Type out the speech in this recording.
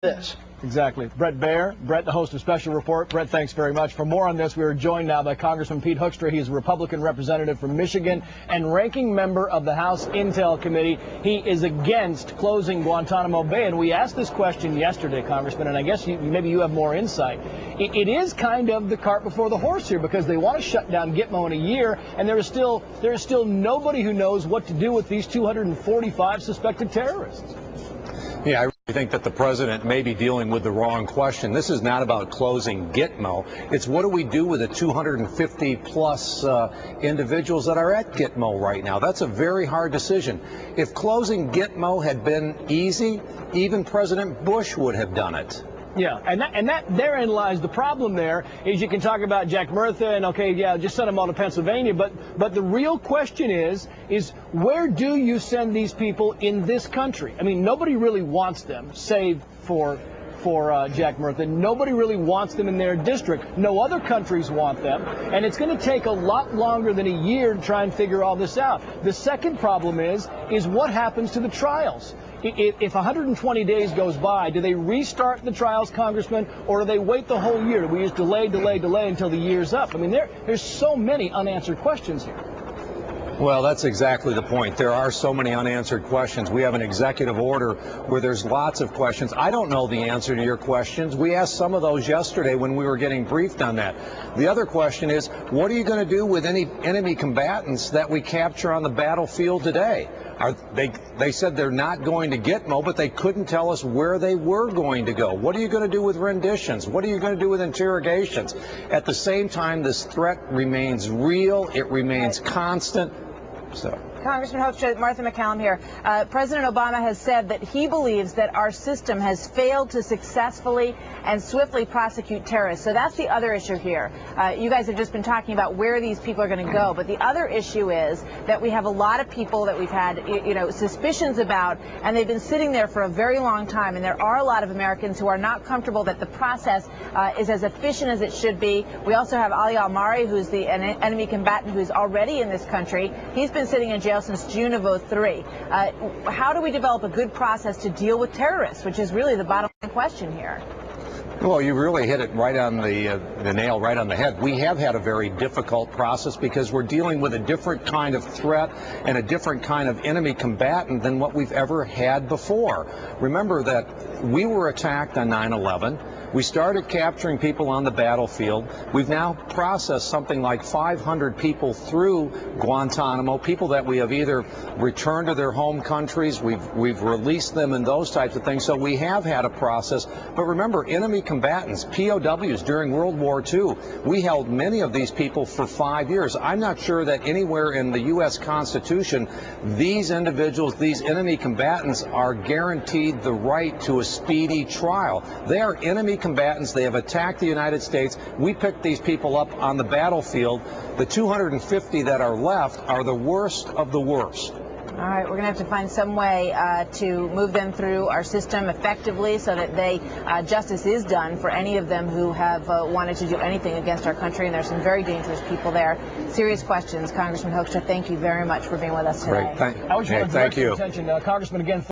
this. Exactly. Brett Baer, Brett, the host of Special Report. Brett, thanks very much. For more on this, we are joined now by Congressman Pete Hoekstra. He's a Republican representative from Michigan and ranking member of the House Intel Committee. He is against closing Guantanamo Bay. And we asked this question yesterday, Congressman, and I guess maybe you have more insight. It is kind of the cart before the horse here, because they want to shut down Gitmo in a year, and there is still nobody who knows what to do with these 245 suspected terrorists. Yeah, I really think that the president may be dealing with the wrong question. This is not about closing Gitmo. It's what do we do with the 250 plus individuals that are at Gitmo right now? That's a very hard decision. If closing Gitmo had been easy, even President Bush would have done it. Yeah, and therein lies the problem. There is, you can talk about Jack Murtha and okay, yeah, just send them all to Pennsylvania, but the real question is where do you send these people in this country? I mean, nobody really wants them, save for Jack Murtha. Nobody really wants them in their district. No other countries want them, and it's going to take a lot longer than a year to try and figure all this out. The second problem is what happens to the trials? If 120 days goes by, do they restart the trials, Congressman, or do they wait the whole year? Do we just delay until the year's up? I mean, there's so many unanswered questions here. Well, that's exactly the point. There are so many unanswered questions. We have an executive order where there's lots of questions. I don't know the answer to your questions. We asked some of those yesterday when we were getting briefed on that. The other question is, what are you going to do with any enemy combatants that we capture on the battlefield today? They said they're not going to Gitmo, but they couldn't tell us where they were going to go. What are you going to do with renditions? What are you going to do with interrogations? At the same time, this threat remains real. It remains constant. So. Congressman Hoekstra, Martha McCallum here. President Obama has said that he believes that our system has failed to successfully and swiftly prosecute terrorists. So that's the other issue here. You guys have just been talking about where these people are going to go. But the other issue is that we have a lot of people that we've had, suspicions about, and they've been sitting there for a very long time. And there are a lot of Americans who are not comfortable that the process is as efficient as it should be. We also have Ali al-Mari, who's the enemy combatant who's already in this country. He's been sitting in jail since June of '03. How do we develop a good process to deal with terrorists, which is really the bottom line question here? Well, you really hit it right on the nail right on the head. We have had a very difficult process because we're dealing with a different kind of threat and a different kind of enemy combatant than what we've ever had before. Remember that we were attacked on 9/11. We started capturing people on the battlefield. We've now processed something like 500 people through Guantanamo, people that we have either returned to their home countries, we've released them and those types of things. So we have had a process. But remember, enemy combatants, POWs during World War II, we held many of these people for 5 years. I'm not sure that anywhere in the U.S. Constitution these individuals, these enemy combatants, are guaranteed the right to a speedy trial. They are enemy combatants. They have attacked the United States. We picked these people up on the battlefield. The 250 that are left are the worst of the worst. All right, we're going to have to find some way to move them through our system effectively so that justice is done for any of them who have wanted to do anything against our country. And there's some very dangerous people there. Serious questions. Congressman Hoekstra, thank you very much for being with us today. Great. Thank you. Congressman, again.